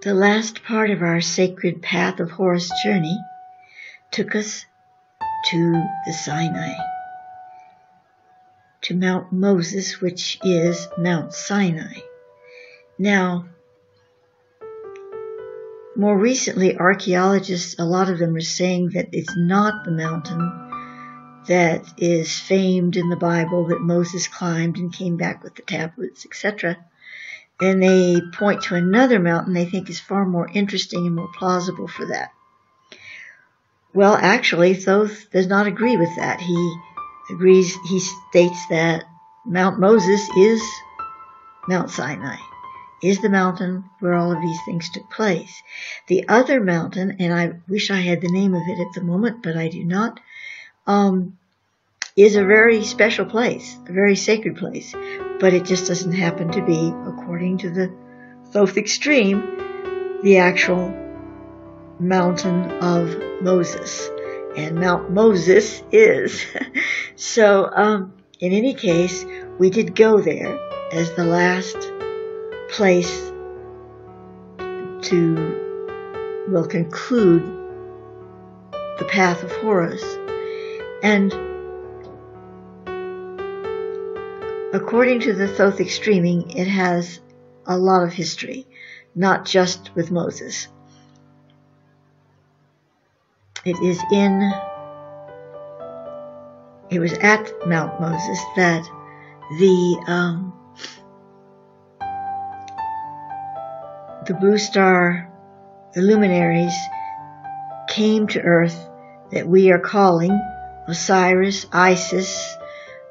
The last part of our sacred path of Horus journey took us to the Sinai, to Mount Moses, which is Mount Sinai. Now, more recently, archaeologists, a lot of them are saying that it's not the mountain that is famed in the Bible that Moses climbed and came back with the tablets, etc. And they point to another mountain they think is far more interesting and more plausible for that. Well, actually, Thoth does not agree with that. He states that Mount Moses is Mount Sinai, is the mountain where all of these things took place. The other mountain, and I wish I had the name of it at the moment, but I do not, is a very special place, a very sacred place, but it just doesn't happen to be, according to the Thoth extreme, the actual mountain of Moses. And Mount Moses is. So, in any case, we did go there as the last place to, well, conclude the path of Horus. And according to the Thoth extreming, it has a lot of history, not just with Moses. It was at Mount Moses that the Blue Star luminaries came to Earth that we are calling Osiris, Isis,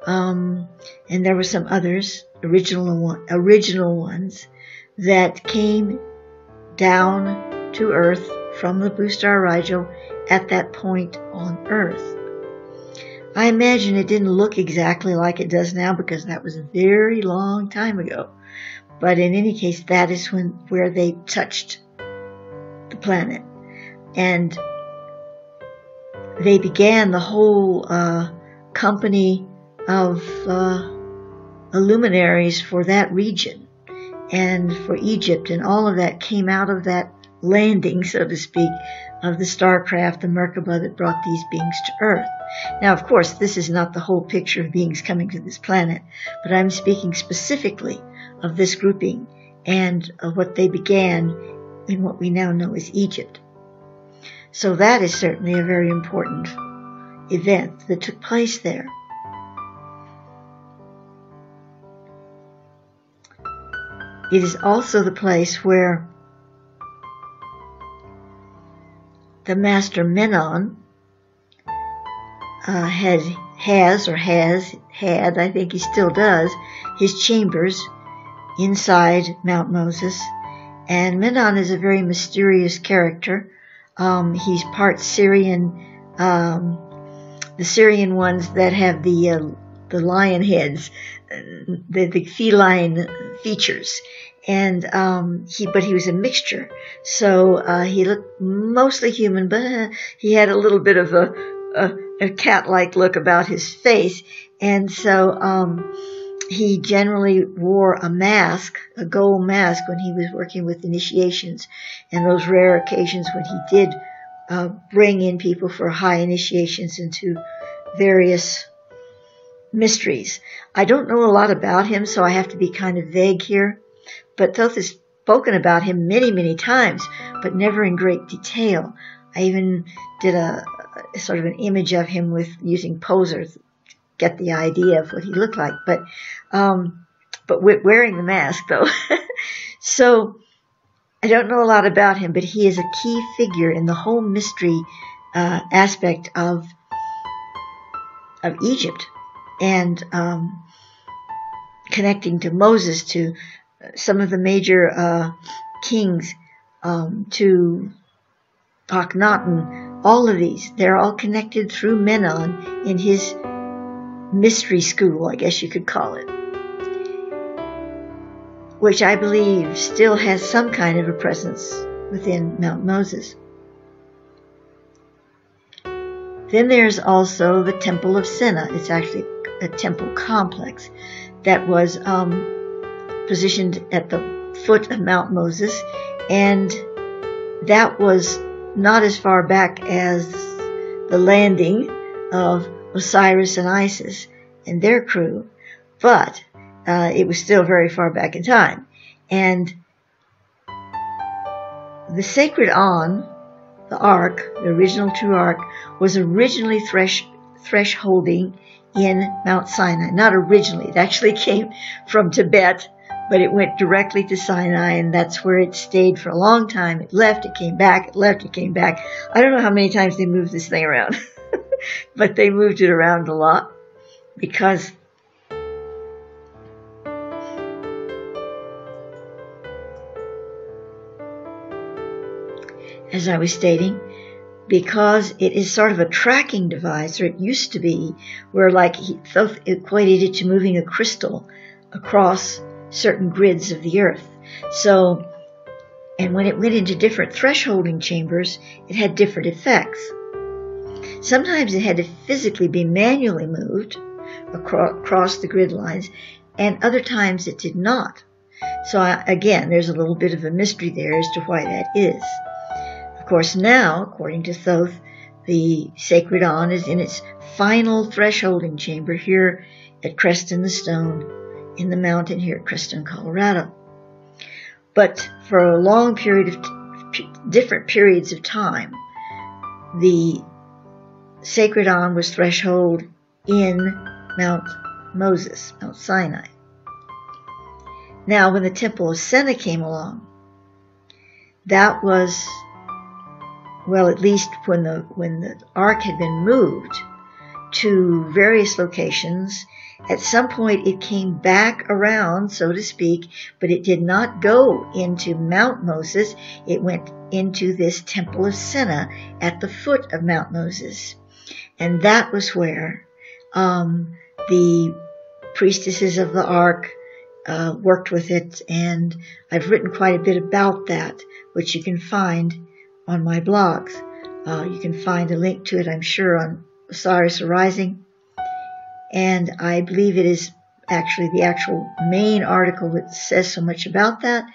and there were some others, original ones, that came down to Earth from the Blue Star Rigel at that point on Earth. I imagine it didn't look exactly like it does now because that was a very long time ago. But in any case, that is where they touched the planet. And they began the whole company of luminaries for that region and for Egypt, and all of that came out of that landing, so to speak, of the starcraft, the Merkaba, that brought these beings to Earth. Now, of course, this is not the whole picture of beings coming to this planet, but I'm speaking specifically of this grouping and of what they began in what we now know as Egypt. So that is certainly a very important event that took place there. It is also the place where the Master Menon had, I think he still does, his chambers inside Mount Moses. And Menon is a very mysterious character. He's part Syrian, the Syrian ones that have the lion heads, the feline features. And but he was a mixture. So he looked mostly human, but he had a little bit of a cat-like look about his face. And so he generally wore a mask, a gold mask, when he was working with initiations, and those rare occasions when he did bring in people for high initiations into various mysteries. I don't know a lot about him, so I have to be kind of vague here. But Thoth has spoken about him many, many times, but never in great detail. I even did a sort of an image of him with using posers to get the idea of what he looked like. But wearing the mask, though. So I don't know a lot about him, but he is a key figure in the whole mystery aspect of Egypt, and connecting to Moses, to some of the major kings, to Akhenaten, all of these, they're all connected through Menon in his mystery school, I guess you could call it, which I believe still has some kind of a presence within Mount Moses. Then there's also the Temple of Senna. It's actually a temple complex that was positioned at the foot of Mount Moses, and that was not as far back as the landing of Osiris and Isis and their crew, but it was still very far back in time. And the sacred On, the ark, the original true ark, was originally thresholding in Mount Sinai. Not originally, it actually came from Tibet, but it went directly to Sinai, and that's where it stayed for a long time. It left, it came back, it left, it came back. I don't know how many times they moved this thing around, but they moved it around a lot because as I was stating, because it is sort of a tracking device, or it used to be, where like he equated it to moving a crystal across certain grids of the earth. So, and when it went into different thresholding chambers, it had different effects. Sometimes it had to physically be manually moved across the grid lines, and other times it did not. So again, there's a little bit of a mystery there as to why that is. Of course, now, according to Thoth, the sacred On is in its final thresholding chamber here at Creston the Stone in the mountain here at Creston, Colorado. But for a long period of different periods of time, the sacred On was threshold in Mount Moses, Mount Sinai. Now, when the Temple of Senna came along, that was, well, at least when the ark had been moved to various locations, at some point it came back around, so to speak, but it did not go into Mount Moses. It went into this Temple of Senna at the foot of Mount Moses. And that was where the priestesses of the ark worked with it, and I've written quite a bit about that, which you can find on my blogs. You can find a link to it, I'm sure, on Osiris Arising. And I believe it is actually the actual main article that says so much about that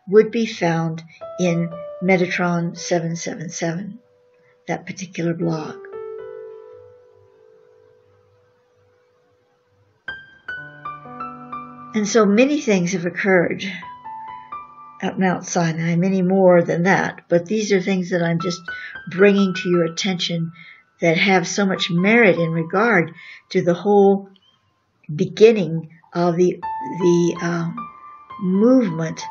would be found in Metatron 777, that particular blog. And so many things have occurred at Mount Sinai, many more than that, but these are things that I'm just bringing to your attention that have so much merit in regard to the whole beginning of the movement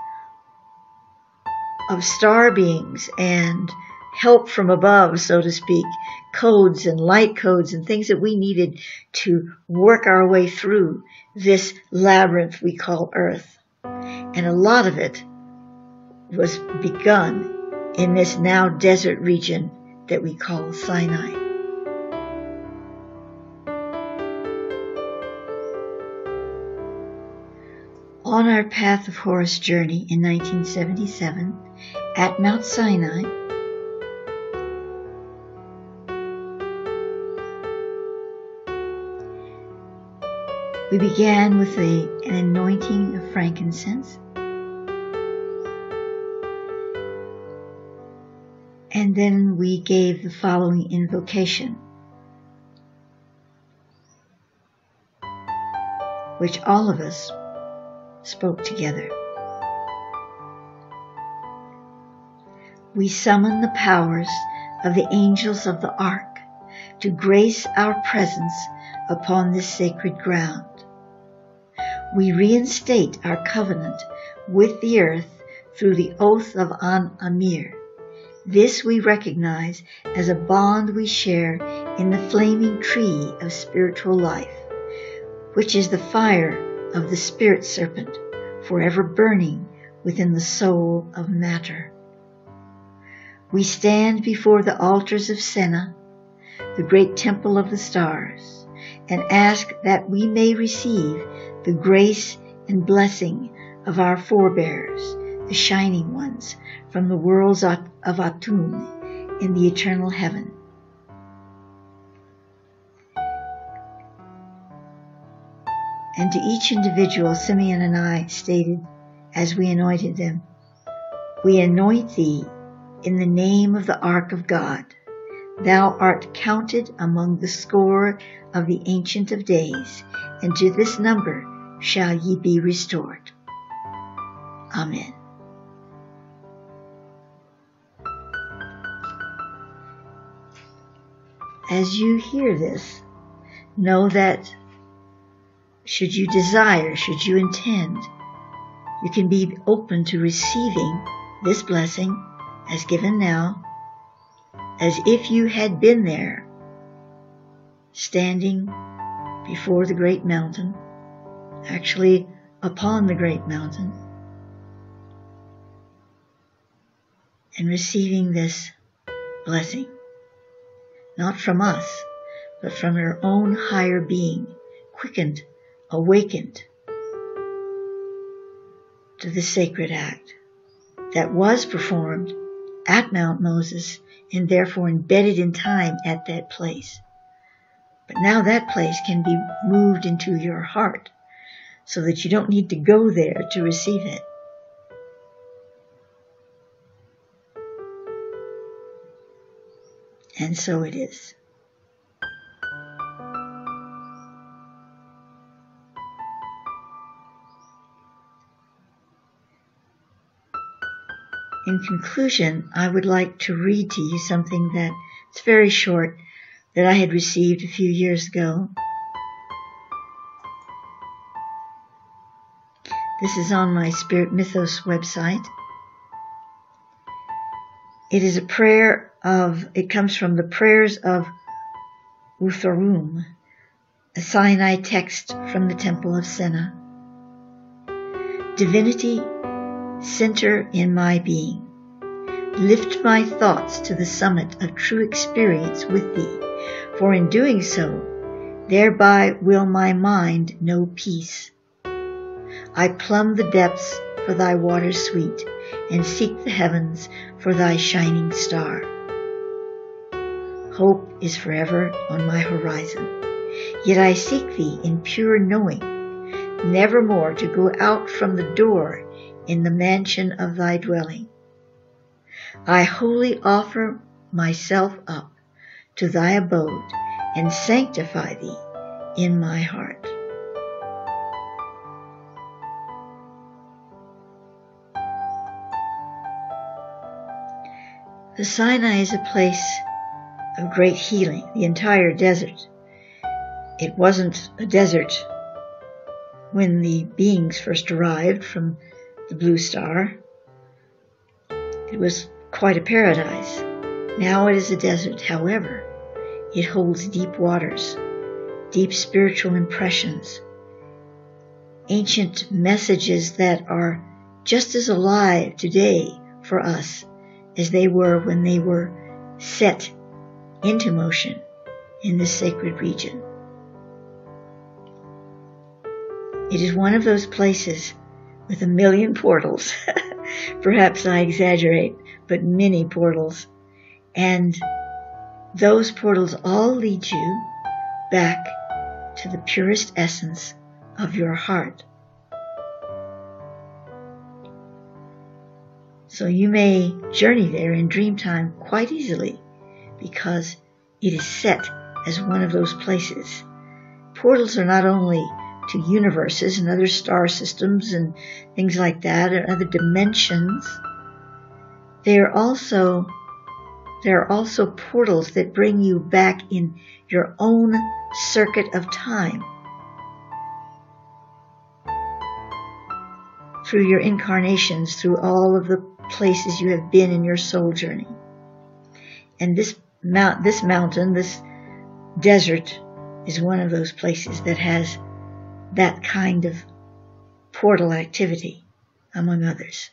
of star beings and help from above, so to speak, codes and light codes and things that we needed to work our way through this labyrinth we call Earth. And a lot of it was begun in this now desert region that we call Sinai. On our Path of Horus journey in 1977 at Mount Sinai, we began with an anointing of frankincense, and then we gave the following invocation, which all of us spoke together. We summon the powers of the angels of the ark to grace our presence upon this sacred ground. We reinstate our covenant with the earth through the oath of An Amir. This we recognize as a bond we share in the flaming tree of spiritual life, which is the fire of the spirit serpent, forever burning within the soul of matter. We stand before the altars of Senna, the great temple of the stars, and ask that we may receive the grace and blessing of our forebears, the shining ones, from the worlds of Atum in the eternal heaven. And to each individual, Simeon and I stated as we anointed them. We anoint thee in the name of the ark of God. Thou art counted among the score of the Ancient of Days, and to this number shall ye be restored. Amen. As you hear this, know that should you desire, should you intend, you can be open to receiving this blessing as given now, as if you had been there, standing before the great mountain, actually upon the great mountain, and receiving this blessing, not from us, but from your own higher being, quickened, awakened to the sacred act that was performed at Mount Moses and therefore embedded in time at that place. But now that place can be moved into your heart so that you don't need to go there to receive it. And so it is. In conclusion, I would like to read to you something that it's very short that I had received a few years ago. This is on my Spirit Mythos website. It is a prayer it comes from the prayers of Utharum, a Sinai text from the Temple of Senna. Divinity, center in my being. Lift my thoughts to the summit of true experience with thee, for in doing so, thereby will my mind know peace. I plumb the depths for thy waters sweet, and seek the heavens for thy shining star. Hope is forever on my horizon, yet I seek thee in pure knowing, nevermore to go out from the door in the mansion of thy dwelling. I wholly offer myself up to thy abode and sanctify thee in my heart. The Sinai is a place of great healing, the entire desert. It wasn't a desert when the beings first arrived from the blue star. It was quite a paradise. Now it is a desert. However, it holds deep waters, deep spiritual impressions, ancient messages that are just as alive today for us as they were when they were set into motion in this sacred region. It is one of those places with a million portals. Perhaps I exaggerate, but many portals. And those portals all lead you back to the purest essence of your heart. So you may journey there in dream time quite easily because it is set as one of those places. Portals are not only to universes and other star systems and things like that, and other dimensions. There are also portals that bring you back in your own circuit of time through your incarnations, through all of the places you have been in your soul journey. And this mountain, this desert, is one of those places that has that kind of portal activity, among others.